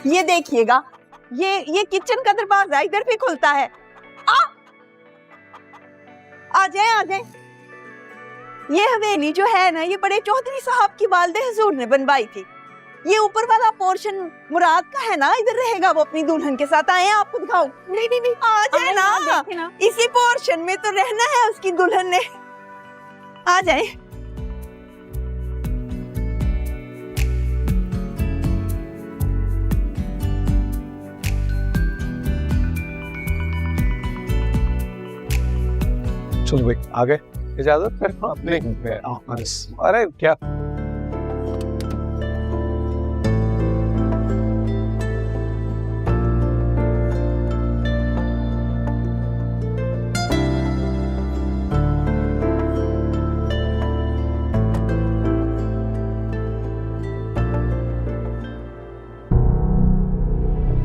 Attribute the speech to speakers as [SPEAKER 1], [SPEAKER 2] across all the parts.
[SPEAKER 1] ये देखिएगा, ये किचन का दरवाजा इधर भी खुलता है। आ जाए। ये हवेली जो है ना, ये बड़े चौधरी साहब की वालिदे हुजूर ने बनवाई थी। ये ऊपर वाला पोर्शन मुराद का है ना, इधर रहेगा वो अपनी दुल्हन के साथ। आए आपको दिखाओ। नहीं आ जाए ना, इसी पोर्शन में तो रहना है उसकी दुल्हन ने। आ जाए।
[SPEAKER 2] चलो भाई आ गए, इजाजत फिर। अरे क्या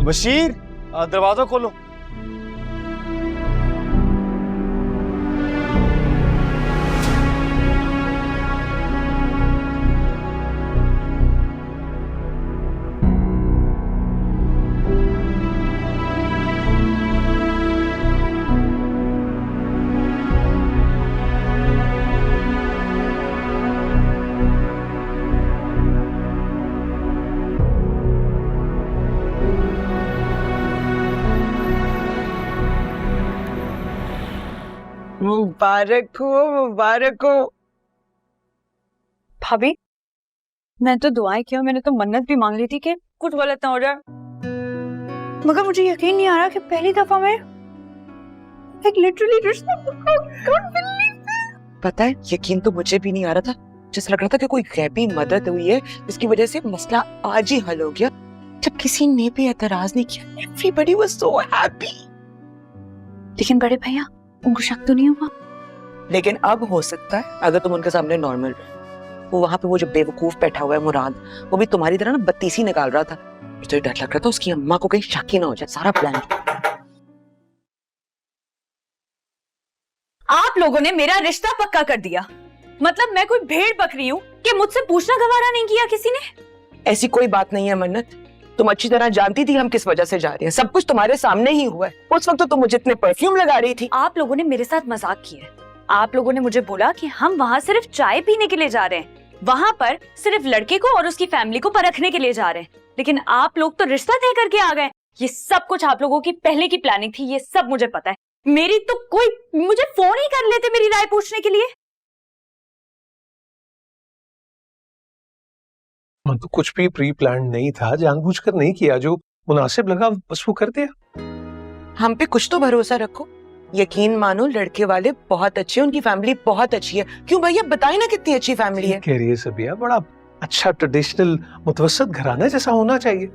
[SPEAKER 3] बशीर, दरवाजा खोलो।
[SPEAKER 1] मुबारक हो।
[SPEAKER 4] भाभी, मैं तो दुआएं किया, मैंने तो मन्नत भी मांग ली थी कि कुछ गलत ना हो जाए, मगर मुझे यकीन नहीं आ रहा कि पहली दफा मैं एक लिटरली रिश्ता।
[SPEAKER 5] पता है, यकीन तो मुझे भी नहीं आ रहा था। जैसा लग रहा था कि कोई गैबी मदद हुई है जिसकी वजह से मसला आज ही हल हो गया। जब किसी ने भी एतराज नहीं किया, एवरीबॉडी वाज सो हैप्पी।
[SPEAKER 4] लेकिन बड़े भैया, उनको शक तो नहीं हुआ?
[SPEAKER 5] लेकिन अब हो सकता है अगर तुम उनके सामने नॉर्मल रहे। वो वहां पे वो जो बेवकूफ बैठा हुआ है मुराद, वो भी तुम्हारी तरह ना बत्तीसी निकाल रहा था। मुझे तो डर लग रहा था उसकी अम्मा को कहीं शक ही ना हो जाए। सारा प्लान
[SPEAKER 4] आप लोगों ने मेरा रिश्ता पक्का कर दिया। मतलब मैं कोई भेड़ बकरी हूँ कि मुझसे पूछना गवारा नहीं किया किसी ने?
[SPEAKER 5] ऐसी कोई बात नहीं है मन्नत। तुम अच्छी तरह जानती थी हम किस वजह से जा रहे हैं। सब कुछ तुम्हारे सामने ही हुआ है। उस वक्त तो तुम मुझे इतने परफ्यूम लगा रही थी।
[SPEAKER 4] आप लोगों ने मेरे साथ मजाक किया। आप लोगों ने मुझे बोला कि हम वहाँ सिर्फ चाय पीने के लिए जा रहे हैं, वहाँ पर सिर्फ लड़के को और उसकी फैमिली को परखने के लिए जा रहे हैं। लेकिन आप लोग तो रिश्ता तय करके आ गए। ये सब कुछ आप लोगों की पहले की प्लानिंग थी, ये सब मुझे पता है। मेरी तो कोई मुझे फोन ही कर लेते मेरी राय पूछने के लिए।
[SPEAKER 2] तो कुछ भी प्री प्लान नहीं था, जानबूझकर नहीं किया। जो मुनासिब लगा बस वो कर दिया।
[SPEAKER 5] हम पे कुछ तो भरोसा रखो। यकीन मानो, लड़के वाले बहुत अच्छे, उनकी फैमिली बहुत अच्छी है। क्यों भैया, बताइए ना कितनी अच्छी फैमिली है।
[SPEAKER 2] कह रही है सबिया, बड़ा अच्छा ट्रेडिशनल मुतवस्सित घराना जैसा होना चाहिए।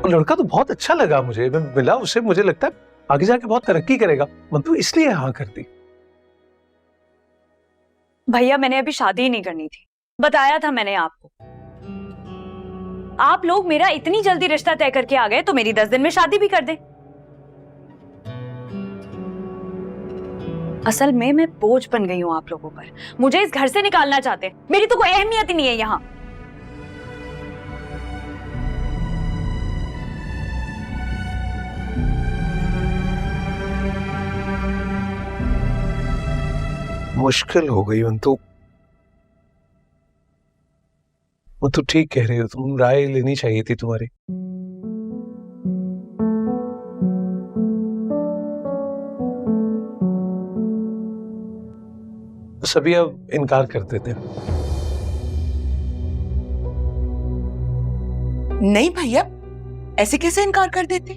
[SPEAKER 2] लड़का तो बहुत अच्छा लगा मुझे, मैं मिला उससे, मुझे लगता है आगे जाके बहुत तरक्की करेगा। मैं तो इसलिए हाँ करती।
[SPEAKER 4] भैया, मैंने अभी शादी ही नहीं करनी थी, बताया था मैंने आपको। आप लोग मेरा इतनी जल्दी रिश्ता तय करके आ गए तो मेरी 10 दिन में शादी भी कर दें। असल में मैं बोझ बन गई हूं आप लोगों पर। मुझे इस घर से निकालना चाहते हैं। मेरी तो कोई अहमियत ही नहीं है यहाँ।
[SPEAKER 2] मुश्किल हो गई। वो तो ठीक कह रहे हो तुम, राय लेनी चाहिए थी तुम्हारी। सभी अब इनकार कर देते हैं।
[SPEAKER 5] नहीं भैया, ऐसे कैसे इनकार कर देते?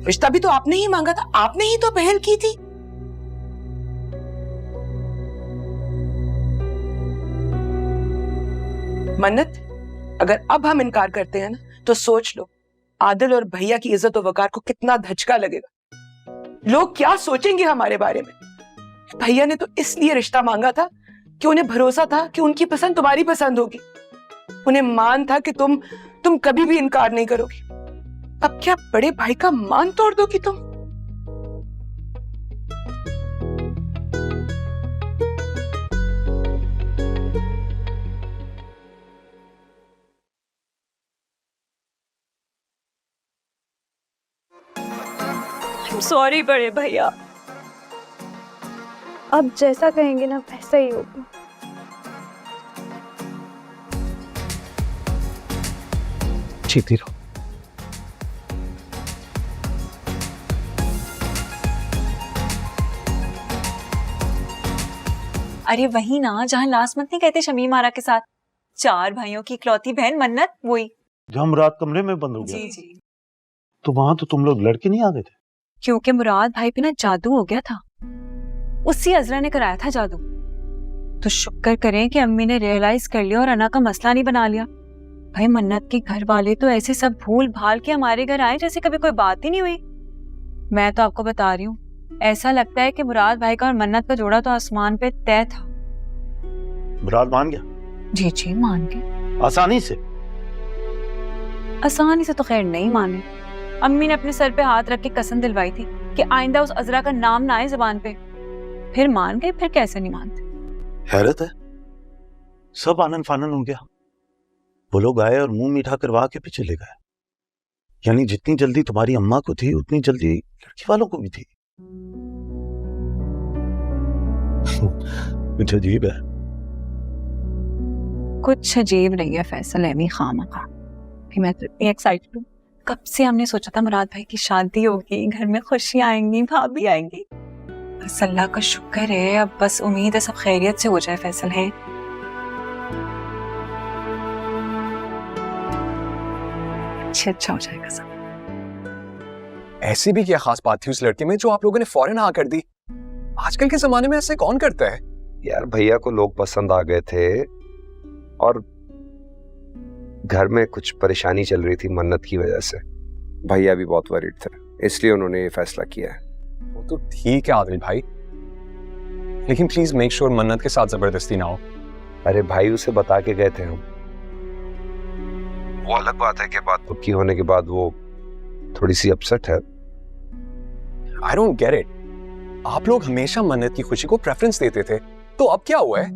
[SPEAKER 5] रिश्ता भी तो आपने ही मांगा था, आपने ही तो पहल की थी। मन्नत, अगर अब हम इनकार करते हैं ना, तो सोच लो आदिल और भैया की इज्जत और वकार को कितना धचका लगेगा। लोग क्या सोचेंगे हमारे बारे में। भैया ने तो इसलिए रिश्ता मांगा था कि उन्हें भरोसा था कि उनकी पसंद तुम्हारी पसंद होगी। उन्हें मान था कि तुम कभी भी इनकार नहीं करोगी। अब क्या बड़े भाई का मान तोड़ दोगी तुम?
[SPEAKER 4] सॉरी बड़े भैया।
[SPEAKER 1] अब जैसा कहेंगे ना वैसा ही होगा।
[SPEAKER 2] जीती रहो।
[SPEAKER 4] अरे वही ना जहाँ लास्ट मंथ नहीं कहते शमीम आरा के साथ, 4 भाइयों की इकलौती बहन मन्नत, वही।
[SPEAKER 6] जब हम रात कमरे में बंद हो गया
[SPEAKER 4] जी जी।
[SPEAKER 6] तो वहां तो तुम लोग लड़के नहीं आ गए थे?
[SPEAKER 4] क्योंकि मुराद भाई पे ना जादू हो गया था, उसी अजरा ने कराया था जादू। तो शुक्र करें कि अम्मी ने रियलाइज कर लिया और अना का मसला नहीं बना लिया। भाई मन्नत के घर वाले तो ऐसे सब भूल भाल के हमारे घर आए जैसे कभी कोई बात ही नहीं हुई। मैं तो आपको बता रही हूँ, ऐसा लगता है कि मुराद भाई का और मन्नत का जोड़ा तो आसमान पे तय था।
[SPEAKER 6] मुराद मान गया?
[SPEAKER 4] जी जी मान गए,
[SPEAKER 6] आसानी से?
[SPEAKER 4] आसानी से तो खैर नहीं माने। अम्मी ने अपने सर पे हाथ रख के कसम दिलवाई थी कि आइंदा उस अजरा का नाम ना आए जुबान पे। फिर मान गए, फिर कैसे नहीं मानते।
[SPEAKER 6] हैरत है, सब आनन फानन हो गया। वो लोग आए और मुंह मीठा करवा के भी चले गए। यानी जितनी जल्दी तुम्हारी अम्मा को थी उतनी जल्दी लड़की वालों को भी थी। कुछ अजीब है।
[SPEAKER 4] कुछ अजीब नहीं है फैसल, एमी खामखा कि मैं तो इतनी एक्साइटेड हूँ। कब से हमने सोचा था मुराद भाई की शादी होगी, घर में खुशियां आएंगी, भाभी आएंगी। बस अल्लाह का शुक्र है, अब बस उम्मीद है सब खैरियत से हो जाए। फैसल है अच्छा हो जाएगा सब।
[SPEAKER 3] ऐसी भी क्या खास बात थी उस लड़के में जो आप लोगों ने फौरन हाँ कर दी? आजकल के जमाने में ऐसे कौन करता है?
[SPEAKER 7] यार भैया को लोग पसंद आ गए थे और घर में कुछ परेशानी चल रही थी मन्नत की वजह से। भैया भी बहुत वरीड थे, इसलिए उन्होंने ये फैसला किया है।
[SPEAKER 3] वो तो ठीक है आदिल भाई, लेकिन प्लीज मेक श्योर मन्नत के साथ जबरदस्ती ना हो।
[SPEAKER 7] अरे भाई उसे बता के गए थे हम। वो अलग बात है कि बात पक्की होने के बाद वो थोड़ी सी अपसेट है।
[SPEAKER 3] I don't get it. आप लोग हमेशा मन्नत की खुशी को प्रेफरेंस देते थे, तो अब क्या हुआ है?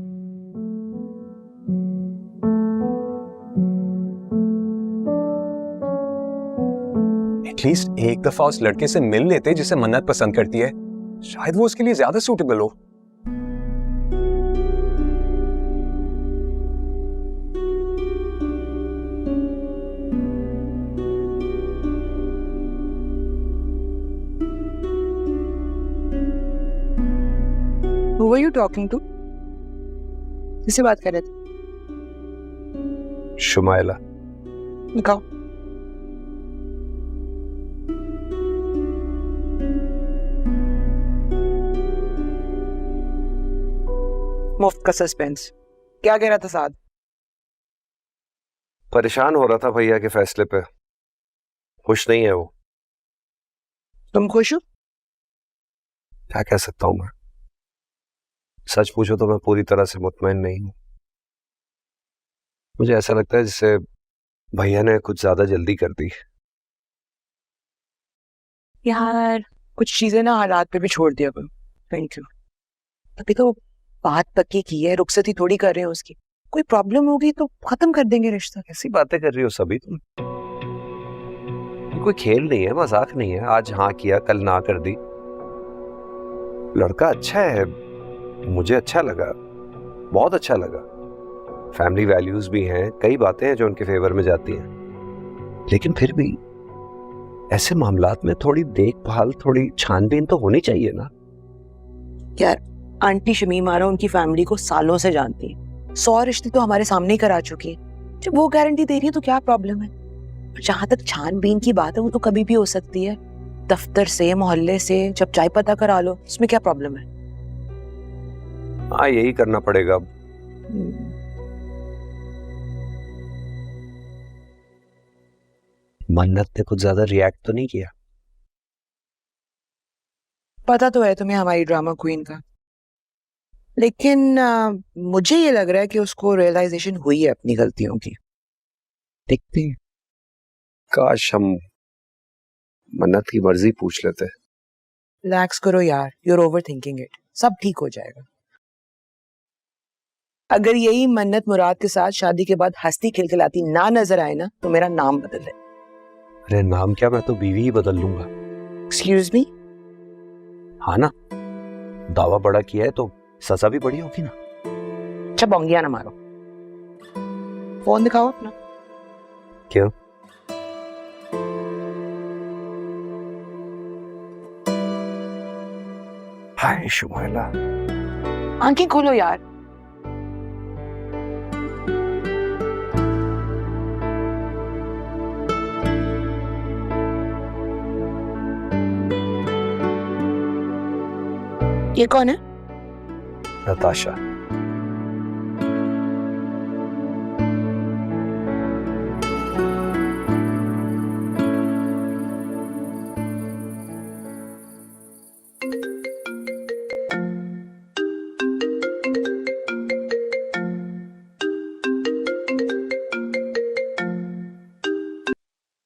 [SPEAKER 3] एटलीस्ट एक दफा उस लड़के से मिल लेते जिसे मन्नत पसंद करती है, शायद वो उसके लिए ज्यादा सूटेबल हो।
[SPEAKER 5] Who were you talking to? किससे बात कर रहे थे?
[SPEAKER 7] शुमाइला।
[SPEAKER 5] दिखाओ। मुफ्त का सस्पेंस। क्या कह रहा था साद?
[SPEAKER 7] परेशान हो रहा था भैया के फैसले पे, खुश नहीं है वो।
[SPEAKER 5] तुम खुश हो?
[SPEAKER 7] क्या कह सकता हूं मैं, सच पूछो तो मैं पूरी तरह से मुतमईन नहीं हूं। मुझे ऐसा लगता है जैसे भैया ने कुछ ज्यादा जल्दी कर दी।
[SPEAKER 5] यार कुछ चीजें ना हालात पे भी छोड़ दिया करो। Thank you. अभी तो बात पक्की की है, रुखसती थोड़ी कर रहे हैं उसकी। कोई प्रॉब्लम होगी तो खत्म कर देंगे रिश्ता।
[SPEAKER 7] कैसी बातें कर रही हो सभी तुम? कोई खेल नहीं है, मजाक नहीं है। आज हाँ किया कल ना कर दी। लड़का अच्छा है, मुझे अच्छा लगा, बहुत अच्छा लगा। फैमिली वैल्यूज भी हैं, कई बातें हैं जो उनके फेवर में जाती हैं, लेकिन फिर भी ऐसे मामलात में थोड़ी देखभाल, थोड़ी छानबीन तो होनी चाहिए ना।
[SPEAKER 5] यार आंटी शमीम आरा उनकी फैमिली को सालों से जानती है, 100 रिश्ते तो हमारे सामने ही करा चुकी है। जब वो गारंटी दे रही है तो क्या प्रॉब्लम है? जहां तक छानबीन की बात है वो तो कभी भी हो सकती है, दफ्तर से, मोहल्ले से, जब चाय पता करा लो, इसमें क्या प्रॉब्लम है?
[SPEAKER 7] हाँ यही करना पड़ेगा अब। मन्नत ने कुछ ज्यादा रिएक्ट तो नहीं किया?
[SPEAKER 5] पता तो है तुम्हें हमारी ड्रामा क्वीन का, लेकिन मुझे ये लग रहा है कि उसको रियलाइजेशन हुई है अपनी गलतियों की। देखते हैं।
[SPEAKER 7] काश हम मन्नत की मर्जी पूछ लेते।
[SPEAKER 5] रिलैक्स करो यार, you are overthinking it. सब ठीक हो जाएगा। अगर यही मन्नत मुराद के साथ शादी के बाद हंसती खिलखिलाती ना नजर आए ना तो मेरा नाम बदल ले।
[SPEAKER 7] अरे नाम क्या, मैं तो बीवी ही बदल लूंगा।
[SPEAKER 5] एक्सक्यूज मी,
[SPEAKER 7] हाँ ना, दावा बड़ा किया है तो सजा भी बड़ी होगी ना।
[SPEAKER 5] अच्छा बोंगिया ना मारो, फोन दिखाओ अपना।
[SPEAKER 7] क्यों? हाय शुमाइला,
[SPEAKER 5] आंखें खोलो यार। ये कौन है?
[SPEAKER 7] Natasha.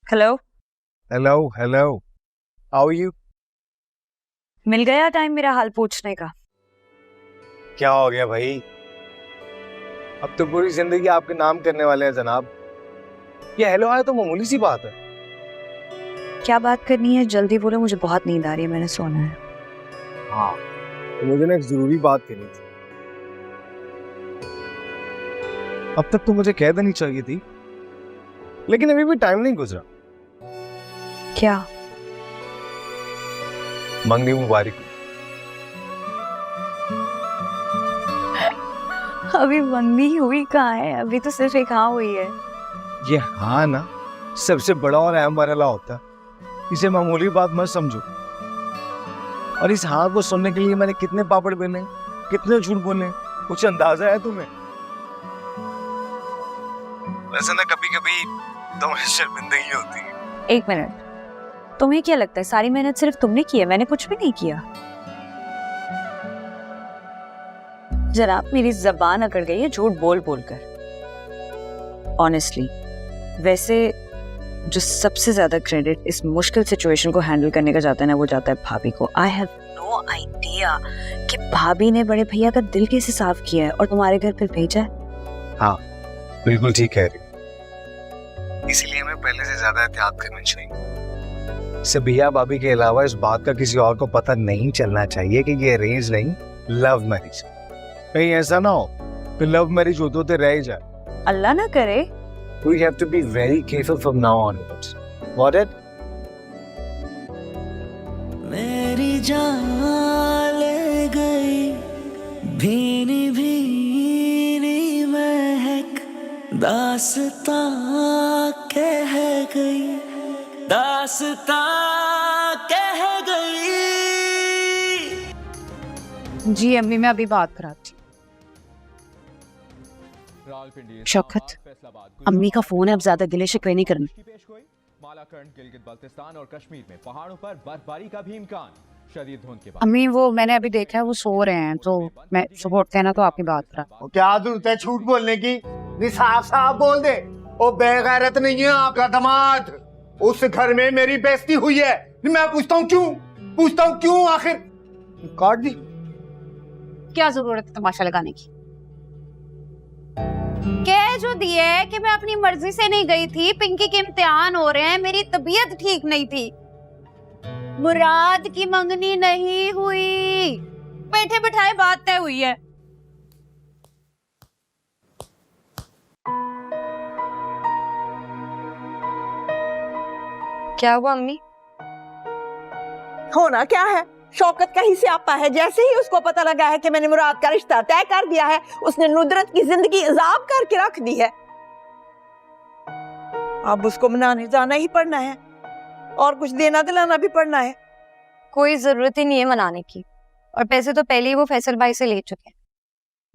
[SPEAKER 4] Hello,
[SPEAKER 8] hello hello, how are you?
[SPEAKER 4] मिल गया टाइम मेरा हाल पूछने का?
[SPEAKER 8] क्या हो गया भाई? अब तो पूरी जिंदगी आपके नाम करने वाले हैं जनाब। ये हेलो हाय तो मामूली सी बात है।
[SPEAKER 4] क्या बात करनी है? जल्दी बोलो, मुझे बहुत नींद आ रही है, मैंने सोना है।
[SPEAKER 8] हाँ, तो मुझे ना एक जरूरी बात करनी थी। अब तक तो मुझे कह देनी चाहिए थी, लेकिन अभी भी टाइम नहीं गुजरा।
[SPEAKER 4] क्या?
[SPEAKER 8] मंगनी मुबारक।
[SPEAKER 4] अभी मंगनी हुई कहाँ है? अभी तो सिर्फ एक हाँ हुई है।
[SPEAKER 8] ये हाँ ना सबसे बड़ा और अहम मरहला होता है, इसे मामूली बात मत समझो। और इस हाँ को सुनने के लिए मैंने कितने पापड़ बेले, कितने झूठ बोले, कुछ अंदाजा है तुम्हें? वैसे ना कभी कभी तुम्हें शर्मिंदगी होती है।
[SPEAKER 4] एक मिनट, तुम्हें क्या लगता है सारी मेहनत सिर्फ तुमने की है? मैंने कुछ भी नहीं किया। जनाब, मेरी जबान अकड़ गई है झूठ बोल बोल कर। ऑनेस्टली, वैसे जो सबसे ज्यादा क्रेडिट इस मुश्किल सिचुएशन को हैंडल करने का जाता है ना, वो जाता है भाभी को। आई हैव नो आइडिया कि भाभी ने बड़े भैया का दिल कैसे साफ किया है और तुम्हारे घर फिर भेजा है।
[SPEAKER 8] हाँ, बिल्कुल ठीक कह रही। इसीलिए हमें पहले से ज्यादा एहतियात करनी चाहिए। सबिया भाभी के अलावा इस बात का किसी और को पता नहीं चलना चाहिए कि ये अरेंज नहीं, लव मैरिज। कहीं ऐसा ना हो कि लव मैरिज होते होते रह ही जाए।
[SPEAKER 4] अल्लाह ना करे।
[SPEAKER 8] We have to be very careful from now onwards. Got it?
[SPEAKER 9] मेरी जान ले गई भीनी भीनी महक, दास्तां कह गई, दास्तां कह गई।
[SPEAKER 10] जी अम्मी, मैं अभी बात कराती हूँ। शौकत, अम्मी का फोन है, अब ज्यादा गिले शिकवे नहीं करना।
[SPEAKER 11] मालाकंड, गिलगित बाल्टिस्तान और कश्मीर में पहाड़ों पर बर्फबारी का भी इम्कान। शदीद धुंध के बाद
[SPEAKER 10] अम्मी वो मैंने अभी देखा है, वो सो रहे हैं, तो मैं सुबह उठते हैं ना तो आपकी बात करा।
[SPEAKER 12] क्या जरूरत है झूठ बोलने की? नहीं, साफ साफ बोल दे। ओ बेगैरत नहीं है आपका दामाद। उस घर में मेरी बेइज्जती हुई है। मैं पूछता हूँ क्यों आखिर? काट दी।
[SPEAKER 10] क्या जरूरत है तमाशा लगाने की? कह जो दिए कि मैं अपनी मर्जी से नहीं गई थी, पिंकी के इम्तिहान हो रहे हैं, मेरी तबीयत ठीक नहीं थी, मुराद की मंगनी नहीं हुई, बैठे बिठाए बात तय हुई है।
[SPEAKER 4] क्या हुआ अम्मी?
[SPEAKER 1] होना क्या है, शौकत का ही स्यापा है। जैसे ही उसको पता लगा है कि मैंने मुराद का रिश्ता तय कर दिया है, उसने नुदरत की जिंदगी अजाब करके रख दी है। अब उसको मनाने जाना ही पड़ना है और कुछ देना दिलाना भी पड़ना है।
[SPEAKER 13] कोई जरूरत ही नहीं है मनाने की, और पैसे तो पहले ही वो फैसल भाई से ले चुके हैं।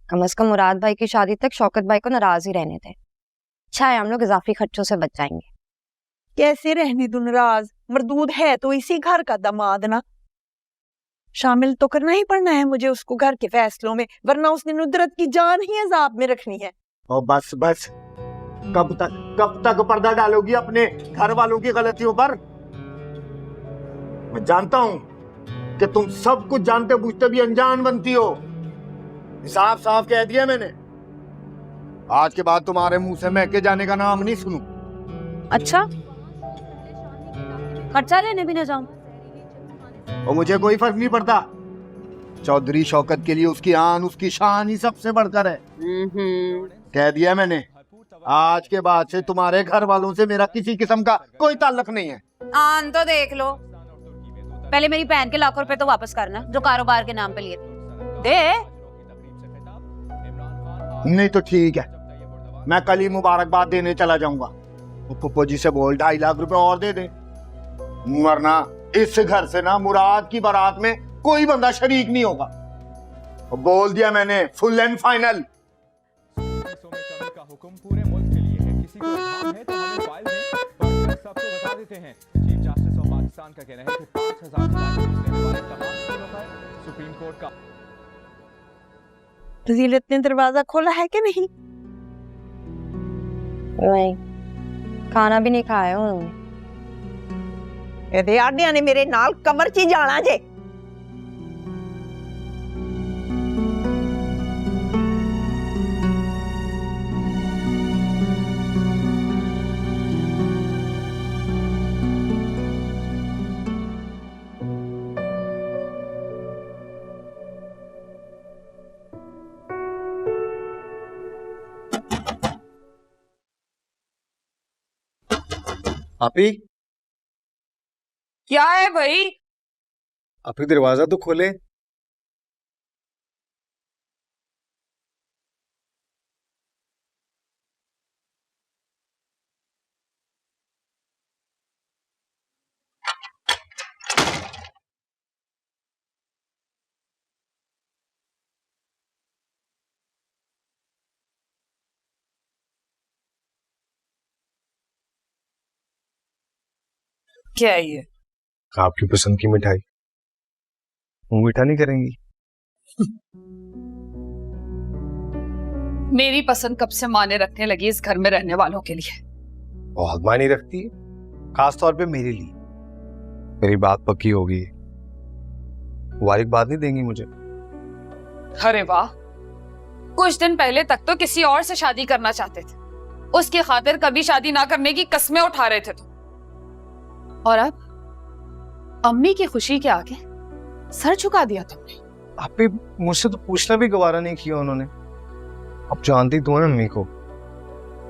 [SPEAKER 13] कम से कम मुराद भाई की शादी तक शौकत भाई को नाराज ही रहने थे। अच्छा है हम लोग इजाफी खर्चों से बच जाएंगे।
[SPEAKER 1] कैसे रहने दूं नाराज? मरदूद है तो इसी घर का दामाद ना, शामिल तो करना ही पड़ना है मुझे उसको घर के फैसलों में, वरना उसने नुदरत की जान ही अजाब में रखनी है।
[SPEAKER 12] और बस कब तक पर्दा डालोगी अपने घर वालों की गलतियों पर? मैं जानता हूं कि तुम सब कुछ जानते बूझते भी अनजान बनती हो। साफ साफ कह दिया मैंने, आज के बाद तुम्हारे मुंह से महके जाने का नाम नहीं सुनूं।
[SPEAKER 10] अच्छा, खर्चा लेने भी न जाऊं?
[SPEAKER 12] और मुझे कोई फर्क नहीं पड़ता। चौधरी शौकत के लिए उसकी आन उसकी शान ही सबसे बढ़कर है। कह दिया मैंने, आज के बाद से तुम्हारे घर वालों से मेरा किसी किस्म का कोई ताल्लुक नहीं है।
[SPEAKER 10] आन तो देख लो, पहले मेरी बहन के लाखों रुपए तो वापस करना जो कारोबार के नाम पे लिए थे। दे।
[SPEAKER 12] नहीं तो ठीक है, मैं कल ही मुबारकबाद देने चला जाऊंगा। पप्पू जी से बोल 2.5 लाख रुपए और दे दे, वरना इस घर से ना मुराद की बारात में कोई बंदा शरीक नहीं होगा। बोल दिया मैंने, फुल एंड फाइनल।
[SPEAKER 11] हुक्म पूरे मुल्क के लिए है, किसी को इल्जाम है तो हमें फाइल दें, पर सबको बता देते हैं। चीफ जस्टिस ऑफ पाकिस्तान का कहना है कि 5000 लाइसेंस लेने वाले तमाम स्कूलों पर सुप्रीम कोर्ट का
[SPEAKER 1] फजीलत ने दरवाजा खोला है कि नहीं?
[SPEAKER 13] नहीं, खाना भी नहीं खाया उन्होंने।
[SPEAKER 1] ਇਹਦੇ ਆਡਿਆਂ ਨੇ ਮੇਰੇ ਨਾਲ ਕਮਰ 'ਚ ਜਾਣਾ ਜੇ।
[SPEAKER 8] आपी,
[SPEAKER 5] क्या है भाई?
[SPEAKER 8] आपी दरवाजा तो खोले।
[SPEAKER 5] क्या है ये?
[SPEAKER 8] आपकी पसंद की मिठाई। वो मीठा नहीं करेंगी?
[SPEAKER 5] मेरी पसंद कब से माने रखने लगी इस घर में रहने वालों के लिए।
[SPEAKER 8] बहुत मानी रखती है, खास तौर पे मेरे लिए। मेरी बात पक्की होगी, वारिक बात नहीं देंगी मुझे?
[SPEAKER 5] अरे वाह, कुछ दिन पहले तक तो किसी और से शादी करना चाहते थे, उसकी खातिर कभी शादी ना करने की कस्में उठा रहे थे तो। और अब अम्मी की खुशी के आगे सर झुका दिया तुमने।
[SPEAKER 8] आप भी मुझसे तो पूछना भी गवारा नहीं किया उन्होंने। अब जानती तो है अम्मी को,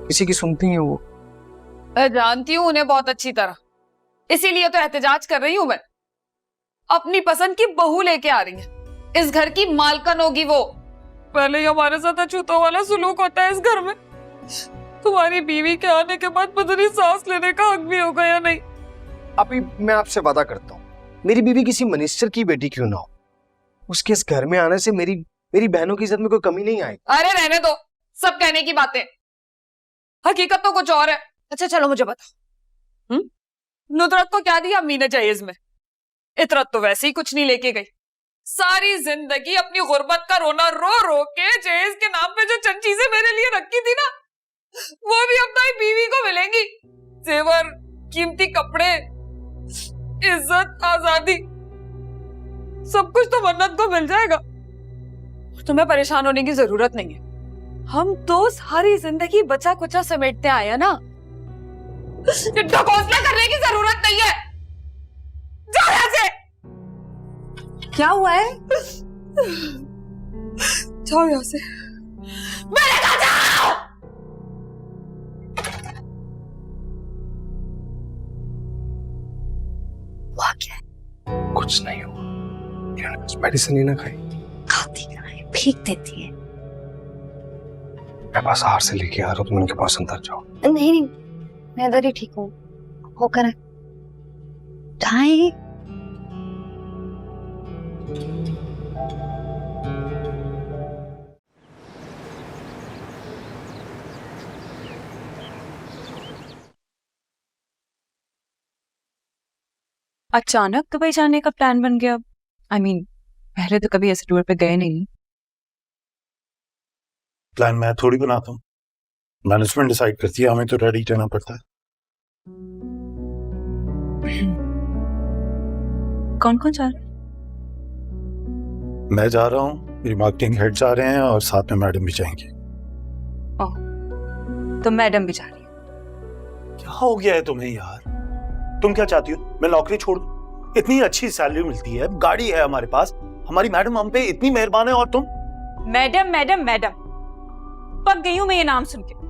[SPEAKER 8] किसी की सुनती है वो।
[SPEAKER 5] मैं जानती हूँ उन्हें बहुत अच्छी तरह, इसीलिए तो एहतजाज कर रही हूँ मैं। अपनी पसंद की बहू लेके आ रही है, इस घर की मालकन होगी वो। पहले ही हमारे साथ अछूतों वाला सुलूक होता है इस घर में, तुम्हारी बीवी के आने के बाद पता नहीं सांस लेने का हक भी होगा या नहीं।
[SPEAKER 8] अभी मैं आपसे वादा करता हूँ, मेरी बीवी किसी मिनिस्टर की बेटी क्यों ना हो, उसके इस घर में आने से मेरी बहनों की इज्जत में कोई कमी नहीं आएगी।
[SPEAKER 5] अरे रहने दो, सब कहने की बातें, हकीकत तो कुछ और है। अच्छा चलो मुझे बताओ, नुदरत को क्या दिया अम्मी ने जहेज में? इतरत तो वैसे ही कुछ नहीं लेके गई। सारी जिंदगी अपनी गुर्बत का रोना रो रो के जहेज के नाम पे जो चंद चीजें मेरे लिए रखी थी ना, वो भी अपनी बीवी को मिलेंगी। जेवर, कीमती कपड़े, इज्जत, आजादी, सब कुछ तो मन्नत को मिल जाएगा। तुम्हें परेशान होने की जरूरत नहीं है। हम तो सारी जिंदगी बचा कुचा समेटते आए हैं ना, इतना हौसला करने की जरूरत नहीं है। जाओ यहाँ से।
[SPEAKER 10] क्या हुआ है?
[SPEAKER 5] जाओ यहाँ से, मेरे घर जाओ।
[SPEAKER 13] क्या?
[SPEAKER 8] कुछ नहीं हुआ, मेडिसिन ही ना खाई।
[SPEAKER 13] खाती है, भीग देती है।
[SPEAKER 8] मैं बस हार से लेके आ रहा हूँ, तुम उनके पास अंदर जाओ।
[SPEAKER 13] नहीं, मैं इधर ही ठीक हूँ। होकर ढाई
[SPEAKER 4] अचानक दुबई जाने का प्लान बन गया। I mean, पहले तो कभी ऐसे टूर पे गए नहीं।
[SPEAKER 6] प्लान मैं थोड़ी बनाता हूँ, मैनेजमेंट डिसाइड करती है, हमें तो रेडी रहना पड़ता है।
[SPEAKER 4] कौन कौन जा रहा है?
[SPEAKER 6] मैं जा रहा हूँ, मेरी मार्केटिंग हेड जा रहे हैं और साथ में मैडम भी जाएंगे।
[SPEAKER 4] तो मैडम भी जा रही है।
[SPEAKER 6] क्या हो गया है तुम्हें यार? तुम क्या चाहती हो मैं नौकरी छोड़ दूं? इतनी अच्छी सैलरी मिलती है, गाड़ी है हमारे पास, हमारी मैडम हम पे इतनी मेहरबान है और तुम।
[SPEAKER 4] मैडम मैडम मैडम, पक गई हूं मैं ये नाम सुन के।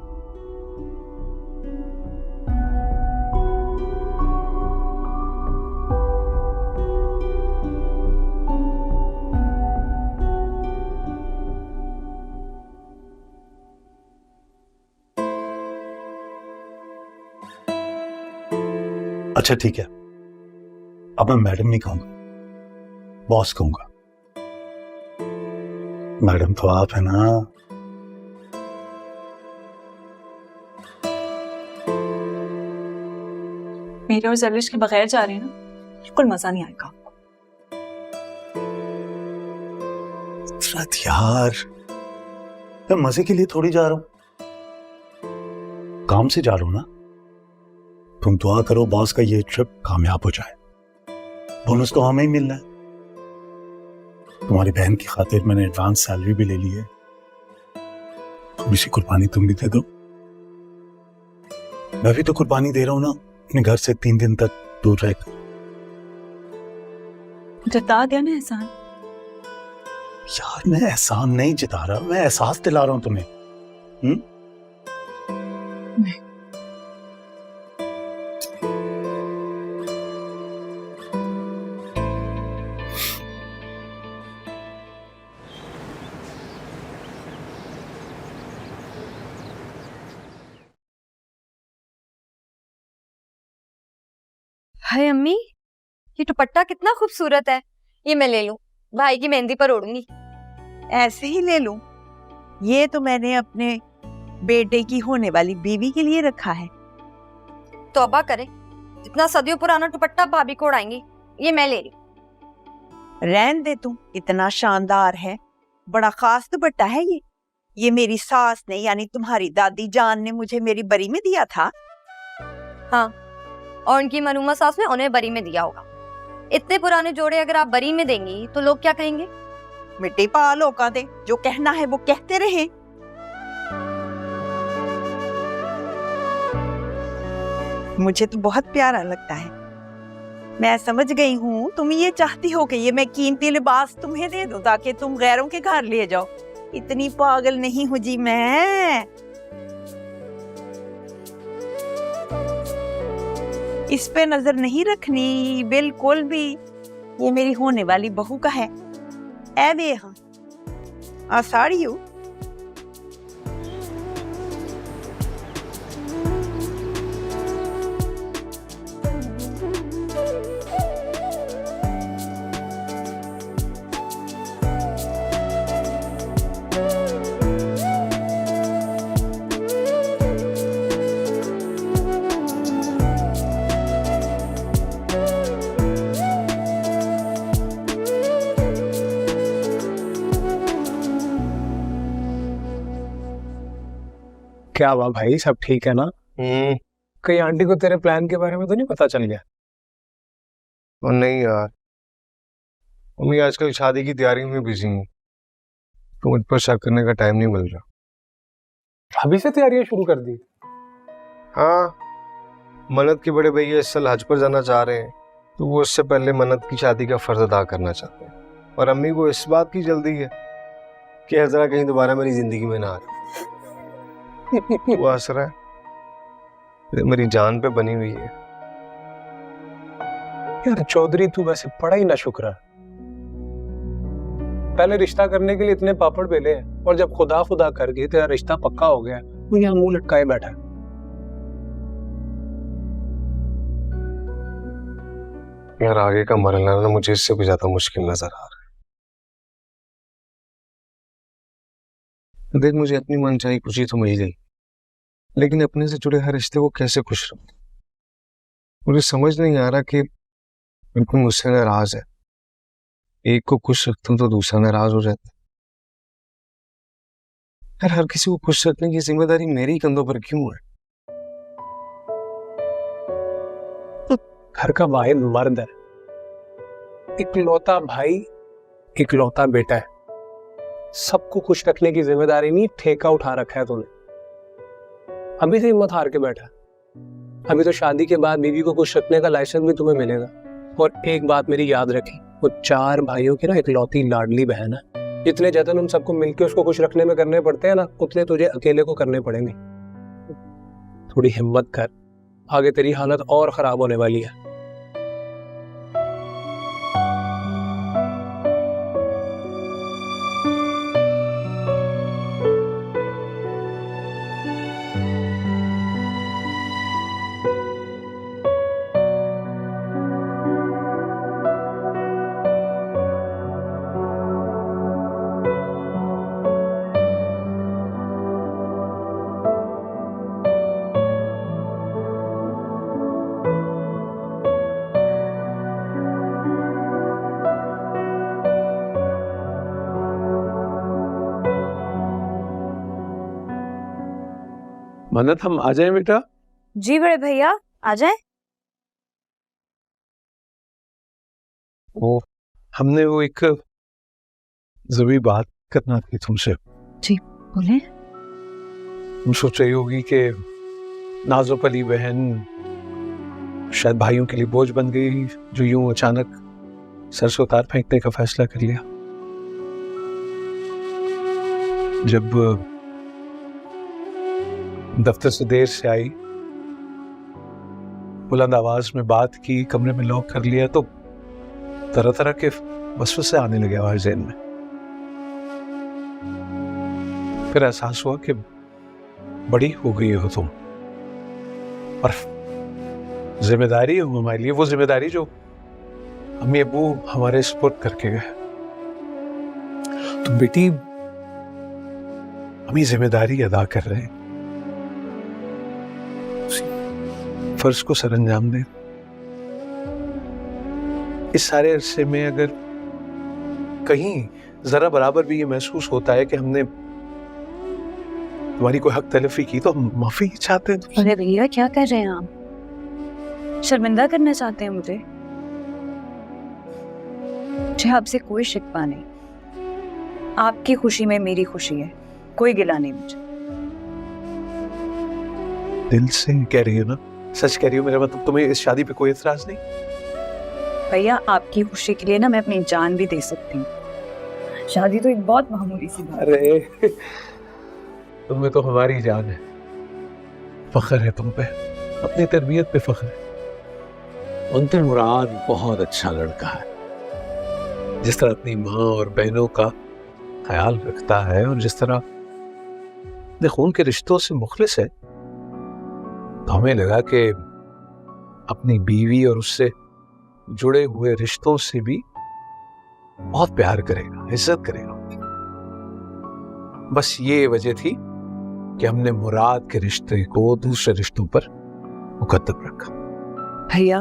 [SPEAKER 6] अच्छा ठीक है, अब मैं मैडम नहीं कहूंगा, बॉस कहूंगा। मैडम तो आप है ना।
[SPEAKER 4] मेरे और जलिश के बगैर जा रहे हैं ना, बिल्कुल मजा नहीं आएगा।
[SPEAKER 6] इफरत यार, मैं मजे के लिए थोड़ी जा रहा हूं, काम से जा रहा हूं ना। तुम दुआ करो बॉस का ये ट्रिप कामयाब हो जाए, बोनस तो हमें ही मिलना है। तुम्हारी बहन की खातिर मैंने एडवांस सैलरी भी ले ली है, थोड़ी सी कुर्बानी तुम भी दे दो। मैं भी तो कुर्बानी दे रहा हूं ना, अपने घर से 3 दिन तक दूर रहकर।
[SPEAKER 4] जता दिया ना एहसान।
[SPEAKER 6] यार मैं एहसान नहीं जता रहा, मैं एहसास दिला रहा हूं तुम्हें।
[SPEAKER 13] हाय अम्मी, ये दुपट्टा कितना खूबसूरत है, ये मैं ले लूं, भाई की मेहंदी पर ओढ़ूंगी।
[SPEAKER 1] ऐसे ही ले लूं? ये तो मैंने अपने बेटे की होने वाली बीवी के लिए रखा है।
[SPEAKER 13] तौबा करे, इतना सदियों पुराना दुपट्टा भाभी को उड़ाएंगी, ये मैं ले रही हूं।
[SPEAKER 1] रहन दे तू, इतना शानदार है, बड़ा खास दुपट्टा है ये मेरी सास ने यानी तुम्हारी दादी जान ने मुझे मेरी बरी में दिया था।
[SPEAKER 13] हाँ, और उनकी मरूमा सास ने उन्हें बरी में दिया होगा। इतने पुराने जोड़े अगर आप बरी में देंगी तो लोग क्या कहेंगे?
[SPEAKER 1] मिट्टी पा लोका दे, जो कहना है वो कहते रहे। मुझे तो बहुत प्यारा लगता है। मैं समझ गई हूँ, तुम ये चाहती हो कि ये मैं कीमती लिबास तुम्हें दे दूं ताकि तुम गैरों के घर ले जाओ। इतनी पागल नहीं हूँ जी मैं। इस पे नजर नहीं रखनी बिल्कुल भी, ये मेरी होने वाली बहू का है। ऐ वे हाँ, आसाड़ी हूँ।
[SPEAKER 8] क्या हुआ भाई, सब ठीक है ना? कहीं आंटी को तेरे प्लान के बारे में तो नहीं पता चल गया?
[SPEAKER 14] और नहीं यार, मम्मी आजकल शादी की तैयारी में बिजी हूँ, तो मुझ पर शक करने का टाइम नहीं मिल रहा।
[SPEAKER 8] अभी से तैयारियां शुरू कर दी?
[SPEAKER 14] हाँ, मन्नत के बड़े भैया इस साल हज पर जाना चाह रहे हैं, तो वो उससे पहले मन्नत की शादी का फर्ज अदा करना चाहते हैं। और अम्मी को इस बात की जल्दी है कि हजरा कहीं दोबारा मेरी जिंदगी में ना आ। वो असर है मेरी जान पे बनी हुई है।
[SPEAKER 8] यार चौधरी, तू वैसे पड़ा ही ना शुक्र। पहले रिश्ता करने के लिए इतने पापड़ बेले हैं, और जब खुदा खुदा कर गए तेरा रिश्ता पक्का हो गया, वो यहाँ मुंह लटकाए बैठा है।
[SPEAKER 14] यार आगे का मरना ना मुझे इससे भी ज्यादा मुश्किल नजर आ रहा है। देख, मुझे अपनी मनचाही खुशी तो मिल गई, लेकिन अपने से जुड़े हर रिश्ते को कैसे खुश रखूं? मुझे समझ नहीं आ रहा कि बिल्कुल मुझसे नाराज है। एक को खुश रखता हूं तो दूसरा नाराज हो जाता है। यार हर किसी को खुश रखने की जिम्मेदारी मेरी कंधों पर क्यों है?
[SPEAKER 8] घर का वाहिद मर्द है, इकलौता भाई, इकलौता बेटा है। सबको खुश रखने की जिम्मेदारी नहीं, ठेका उठा रखा है तूने। अभी से हिम्मत हार के बैठा। अभी तो शादी के बाद बीवी को खुश रखने का लाइसेंस भी तुम्हें मिलेगा। और एक बात मेरी याद रखी,
[SPEAKER 3] वो 4 भाइयों की ना इकलौती लाडली बहन है। जितने जतन हम सबको मिलकर उसको खुश रखने में करने पड़ते हैं ना, उतने तुझे अकेले को करने पड़ेंगे। थोड़ी हिम्मत कर, आगे तेरी हालत और खराब होने वाली है।
[SPEAKER 2] मन्नत, हम आ जाएं बेटा?
[SPEAKER 4] जी बड़े भैया, आ जाए।
[SPEAKER 2] वो हमने वो एक जरूरी बात करना थी तुमसे।
[SPEAKER 4] जी बोले।
[SPEAKER 2] तुम सोच रही होगी कि नाज़ुक अली बहन शायद भाइयों के लिए बोझ बन गई, जो यूं अचानक सर से उतार फेंकने का फैसला कर लिया। जब दफ्तर से देर से आई, बुलंद आवाज में बात की, कमरे में लॉक कर लिया, तो तरह तरह के वसवसे आने लगे हमारे ज़हन में। फिर एहसास हुआ कि बड़ी हो गई हो तुम, और जिम्मेदारी हो हमारे लिए, वो जिम्मेदारी जो अम्मी अब्बू हमारे सुपुर्द करके गए। तो बेटी, हम ये जिम्मेदारी अदा कर रहे हैं, फर्ज को सरअंजाम दें। इस सारे अरसे में अगर कहीं जरा बराबर भी ये महसूस होता है कि हमने तुम्हारी कोई हक तलफी की, तो हम माफी चाहते हैं।
[SPEAKER 4] अरे भैया क्या कर रहे हैं आप? शर्मिंदा करना चाहते हैं मुझे? मुझे आपसे कोई शिकवा नहीं, आपकी खुशी में मेरी खुशी है, कोई गिला नहीं मुझे।
[SPEAKER 2] दिल से कह रही हो ना? सच कह रही हो? मेरा मतलब तुम्हें इस शादी पे कोई एतराज नहीं?
[SPEAKER 4] भैया आपकी खुशी के लिए ना मैं अपनी जान भी दे सकती हूँ। शादी तो एक बहुत मामूली सी बात।
[SPEAKER 2] अरे तुम्हें तो हमारी जान है, फख्र है तुम पे, अपनी तरबियत पे फख्र है। उनके मुराद बहुत अच्छा लड़का है, जिस तरह अपनी माँ और बहनों का ख्याल रखता है और जिस तरह अपने खून के रिश्तों से मुखलिस है, तो हमें लगा कि अपनी बीवी और उससे जुड़े हुए रिश्तों से भी बहुत प्यार करेगा, इज्जत करेगा। बस ये वजह थी कि हमने मुराद के रिश्ते को दूसरे रिश्तों पर मुकद्दम रखा।
[SPEAKER 4] भैया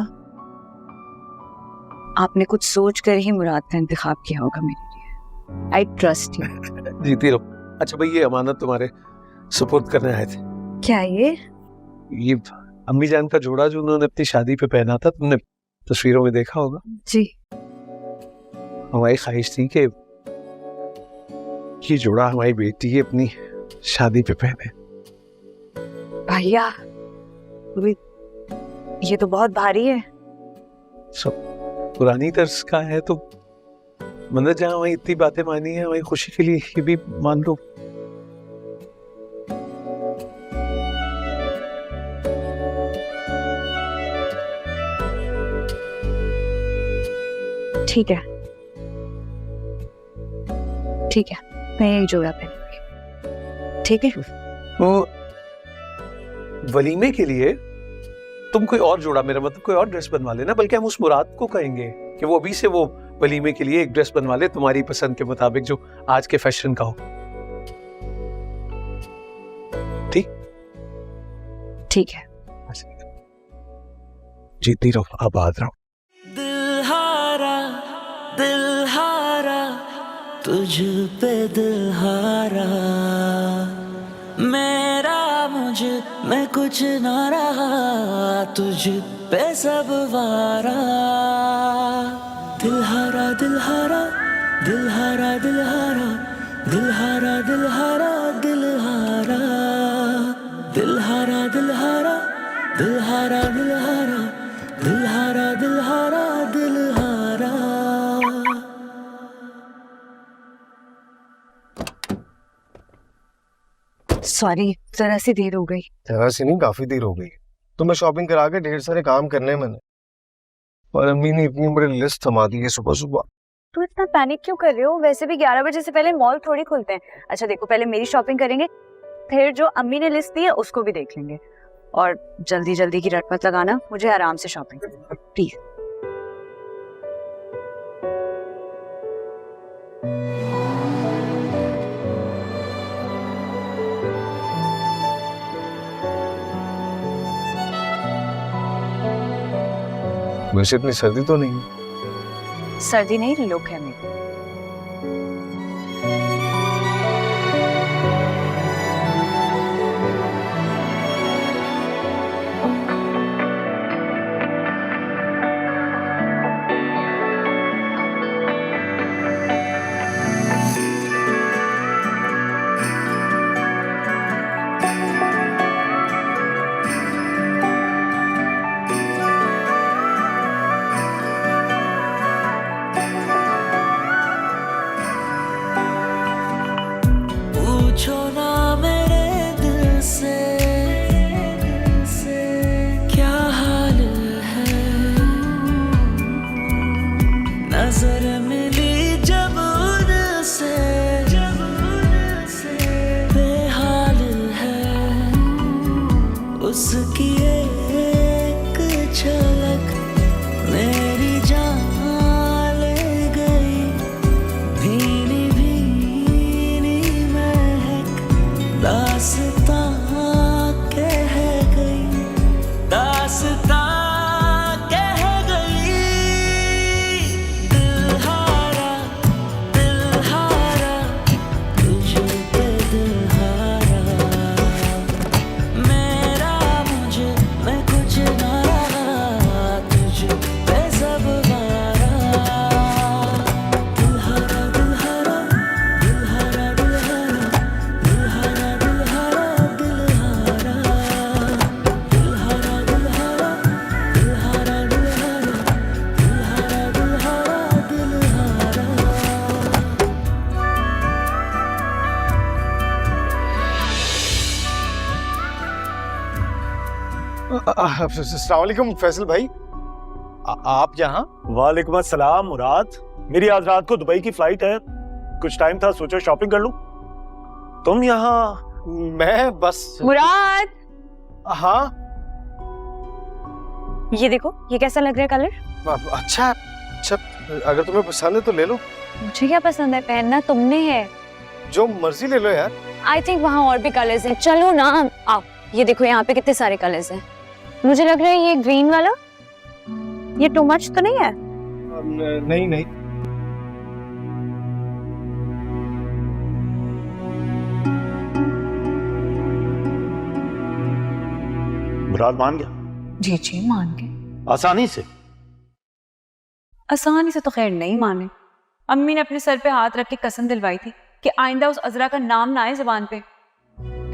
[SPEAKER 4] आपने कुछ सोच कर ही मुराद का इंतखाब किया होगा मेरे लिए। I trust you.
[SPEAKER 2] जीती रहो। अच्छा भाई, ये अमानत तुम्हारे सुपुर्द करने आए थे।
[SPEAKER 4] क्या ये
[SPEAKER 2] अम्मी जान का जोड़ा जो उन्होंने अपनी शादी पे पहना था, तुमने तस्वीरों में देखा होगा।
[SPEAKER 4] जी।
[SPEAKER 2] हमारी ख्वाहिश थी कि ये जोड़ा हमारी बेटी अपनी शादी पे पहने।
[SPEAKER 4] भैया ये तो बहुत भारी है।
[SPEAKER 2] सब पुरानी तर्ज का है, तो मतलब जहाँ वही इतनी बातें मानी है, वही खुशी के लिए ये भी मान लो।
[SPEAKER 4] ठीक है ठीक है, मैं यही जोड़ा पहनूंगी। ठीक है।
[SPEAKER 2] वो वलीमे के लिए तुम कोई और जोड़ा, मेरा मतलब कोई और ड्रेस बनवा लेना, बल्कि हम उस मुराद को कहेंगे कि वो अभी से वो वलीमे के लिए एक ड्रेस बनवा ले तुम्हारी पसंद के मुताबिक, जो आज के फैशन का हो। ठीक
[SPEAKER 4] ठीक है।
[SPEAKER 2] जीती रहो, आबाद रहो।
[SPEAKER 9] दिल हारा तुझ पे दिल हारा, मेरा मुझ में कुछ ना रहा, तुझ पे सब वारा। दिल हारा दिल हारा दिल हारा दिल हारा दिल हारा दिल हारा दिल हारा दिल हारा दिल हारा दिल हारा दिल हारा दिल हारा दिल हारा दिल हारा।
[SPEAKER 13] सॉरी, जरा सी देर हो गई।
[SPEAKER 14] जरा सी नहीं, काफी देर हो गई। तो मैं शॉपिंग करा के ढेर सारे काम करने मैंने, और अम्मी ने इतनी बड़ी लिस्ट थमा दी है सुबह सुबह।
[SPEAKER 4] तू इतना पैनिक क्यों कर रहे हो? वैसे भी 11 बजे से पहले मॉल थोड़ी खुलते हैं। अच्छा देखो, पहले मेरी शॉपिंग करेंगे, फिर जो अम्मी ने लिस्ट दी है उसको भी देख लेंगे। और जल्दी जल्दी की रट मत लगाना, मुझे आराम से शॉपिंग प्लीज।
[SPEAKER 14] वैसे इतनी सर्दी तो नहीं?
[SPEAKER 4] सर्दी नहीं, लुक है मेरी।
[SPEAKER 9] पूछो ना मेरे दिल से क्या हाल है, नजर मिली जब उनसे बेहाल है, उसकी एक झलक मेरी जान ले गई, भीनी भीनी महक दास्तां कह गई, दास्तां कह गई। दिल हारा तुझ पे दिल हारा, मेरा मुझे मैं कुछ ना रहा, तुझ पे सब वारा। दिल हारा दिल हारा दिल हारा दिल हारा दिल हारा दिल हारा दिल हारा दिल हारा दिल हारा दिल हारा दिल हारा दिल हारा दिल हारा दिल
[SPEAKER 14] अस्सलाम वालेकुम फैसल भाई, आप यहाँ?
[SPEAKER 6] वालेकुम अस्सलाम मुराद। मेरी आज रात को दुबई की फ्लाइट है, कुछ टाइम था, सोचा शॉपिंग कर लूं। तुम यहाँ?
[SPEAKER 14] मैं बस।
[SPEAKER 4] मुराद,
[SPEAKER 14] हाँ
[SPEAKER 4] ये देखो, ये कैसा लग रहा है कलर?
[SPEAKER 14] अच्छा अच्छा, अगर तुम्हें पसंद है तो ले लो।
[SPEAKER 4] मुझे क्या पसंद है? पहनना तुमने है।
[SPEAKER 14] जो मर्जी ले लो यार।
[SPEAKER 4] आई थिंक वहाँ और भी कलर्स हैं, चलो ना आओ। ये देखो यहाँ पे कितने सारे कलर्स हैं। मुझे लग रहा है ये ग्रीन वाला, ये टू मच तो नहीं है?
[SPEAKER 14] नहीं नहीं।
[SPEAKER 6] मुराद मान गया?
[SPEAKER 10] जी जी मान गए।
[SPEAKER 6] आसानी से?
[SPEAKER 10] आसानी से तो खैर नहीं माने। अम्मी ने अपने सर पे हाथ रख के कसम दिलवाई थी कि आइंदा उस अजरा का नाम ना आए जुबान पे।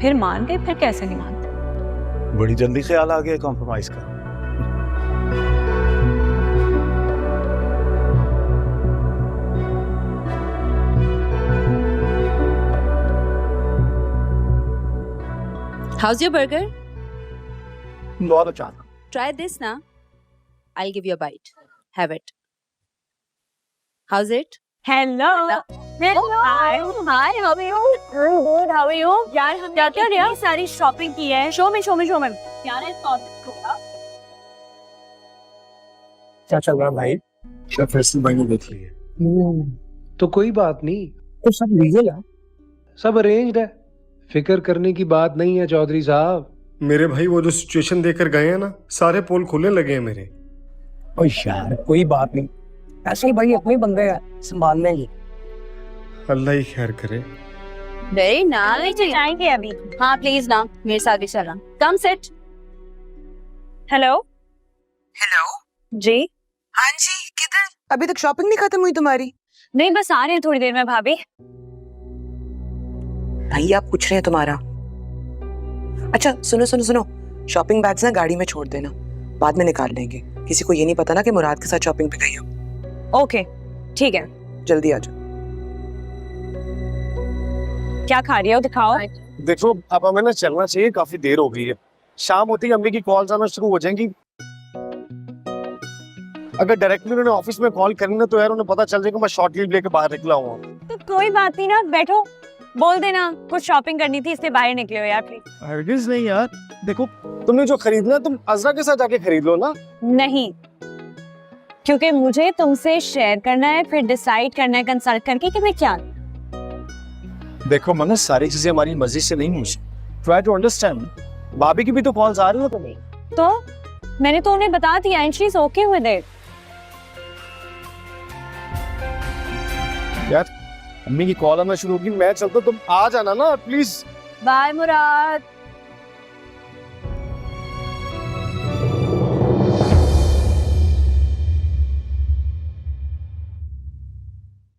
[SPEAKER 10] फिर मान गए, फिर कैसे नहीं मानते।
[SPEAKER 6] बड़ी जल्दी ख्याल आ गया कॉम्प्रोमाइज का।
[SPEAKER 10] How's your burger?
[SPEAKER 14] बहुत अच्छा।
[SPEAKER 10] Try this now. I'll give you a bite. Have it. How's it?
[SPEAKER 4] Hello hello, hi how are you? Good, how are you? यार हम क्या क्या सारी शॉपिंग की है। शो में यार
[SPEAKER 3] क्या चल रहा है भाई?
[SPEAKER 14] फैसल भाई ने देख लिया
[SPEAKER 3] तो कोई बात नहीं,
[SPEAKER 14] तो सब लीगल है,
[SPEAKER 3] सब अरेंज्ड है, फिक्र करने की बात नहीं है चौधरी साहब।
[SPEAKER 14] मेरे भाई वो जो सिचुएशन देकर गए हैं ना, सारे पोल खुलने लगे हैं मेरे।
[SPEAKER 3] ओ यार कोई बात नहीं, ऐसे ही भाई अपने बंदे हैं, संभाल लेंगे।
[SPEAKER 14] अल्लाह ही खैर करे।
[SPEAKER 10] Very nice.
[SPEAKER 4] जाएंगे अभी।
[SPEAKER 10] हाँ प्लीज ना, मेरे साथ भी चलना। Come sit.
[SPEAKER 4] हेलो
[SPEAKER 5] हेलो
[SPEAKER 4] जी।
[SPEAKER 5] हाँ जी, किधर? अभी तक शॉपिंग नहीं खत्म हुई तुम्हारी?
[SPEAKER 4] नहीं, बस आ रहे हैं थोड़ी देर में भाभी।
[SPEAKER 5] भैया पूछ रहे हैं तुम्हारा। अच्छा सुनो सुनो सुनो, शॉपिंग बैग्स ना गाड़ी में छोड़ देना, बाद में निकाल लेंगे। किसी को ये नहीं पता ना कि मुराद के साथ शॉपिंग पे गई हो।
[SPEAKER 4] ओके ठीक है।
[SPEAKER 5] जल्दी आ जाओ।
[SPEAKER 4] क्या खा रही हो, दिखाओ।
[SPEAKER 14] देखो अब हमें ना चलना चाहिए, काफी देर हो गई है। शाम होती ही अम्मी की कॉल्स आना शुरू हो जाएंगी। अगर डायरेक्टली उन्होंने ऑफिस में कॉल करनी ना तो यार उन्हें पता चल जाएगा मैं शॉर्ट लीव लेके बाहर निकला हुआ हूँ।
[SPEAKER 10] तो कोई बात नहीं ना, बैठो, बोल देना कुछ शॉपिंग करनी थी इसलिए बाहर निकले हो यार प्लीज।
[SPEAKER 14] हरगिज़ नहीं यार, देखो तुमने जो खरीदना तुम अज़रा के साथ जाके खरीद लो ना।
[SPEAKER 10] नहीं, क्योंकि मुझे तुमसे शेयर करना है, फिर डिसाइड करना है कंसल्ट करके कि मैं क्या।
[SPEAKER 14] देखो मना, सारी चीजें हमारी मर्जी से नहीं हुई। Try to understand. भाभी की भी तो कॉल्स आ रही हो तुम्हें।
[SPEAKER 10] तो मैंने तो उन्हें बता दिया and she is okay with it.
[SPEAKER 14] यार अम्मी की कॉल आना शुरू होगी, मैं चलता, तुम आ जाना ना प्लीज।
[SPEAKER 10] Bye Murad.